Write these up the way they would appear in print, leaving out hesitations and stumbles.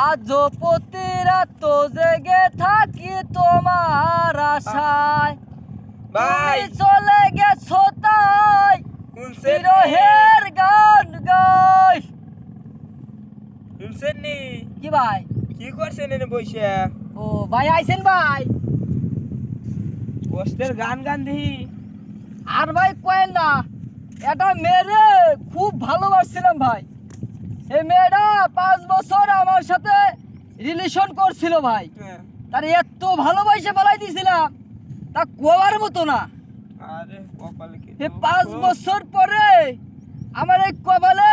আজ প্রতি রাত জেগে থাকি তোমার আশায় ভাই তুমি চলে গেছো তাই শুনছেন বিরহের গান গাই। শুনছেন নি কি ভাই? কি করছেন এনে বসে ও ভাই আইছেন ভাই? কষ্টের গান গান দিহি আর ভাই কয়েন না, এটা মেয়েরে খুব ভালোবাসছিলাম ভাই। এই মেয়েটা 5 বছর আমার সাথে রিলেশন করছিল ভাই। তার এত ভালোবাসে ফেলাই দিয়েছিলাম তা কোয়ার মতো না। আরে কপালে কি এই 5 বছর পরে আমার এই কপালে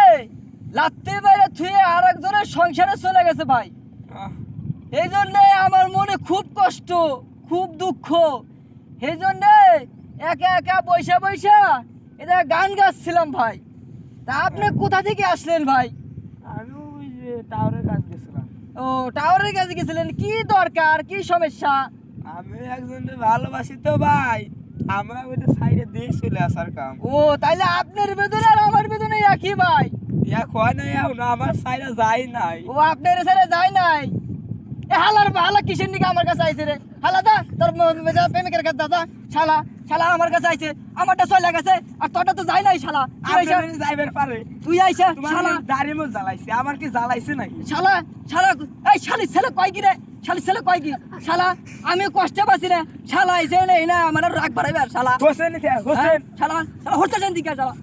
লাত্তি মেরে থুয়ে আর একজনের সংসারে চলে গেছে ভাই। এই জন্যে আমার মনে খুব কষ্ট, খুব দুঃখ। এই জন্যে একা একা বৈশা বৈশা এটা গান গাচ্ছিলাম ভাই। তা আপনি কোথা থেকে আসলেন ভাই? আমি ওই যে টাওয়ারের কাছে গেছিলাম। ও টাওয়ারের কাছে গেছিলেন, কি দরকার, কি সমস্যা? আমি একজনকে ভালোবাসি তো ভাই, আমরা ওইটা সাইডে দিয়ে চলে আসার কাম। ও তাইলে আপনার বেদনা আর আমার বেদনা একই ভাই। ইয়া কয় নাই না, আমার সাইডে যাই নাই। ও আপনার ছেড়ে যায় নাই। এ হালার হালা কিসের দিকে আমার কাছে আইছে রে? হালা দা তোর প্রেমিকের কাছে দাদা। শালা শালা আমার কাছে আইছে, আমারটা চলে গেছে আর তোরটা তো যায় নাই শালা। তুই আইসা আপনি যাইবার পারে তুই আইসা তোমার শালা দাড়ি মো জ্বালাইছে, আমার কি জ্বালাইছে নাকি? শালা শালা এই শালি ছেলে কয় কি রে? শালি ছেলে কয় কি? শালা আমি কষ্ট পাচ্ছি রে। শালা আইছে না আমার রাগ বাড়াইবে আর শালা। হোসেন হোসেন শালা শালা হরতে দিকে শালা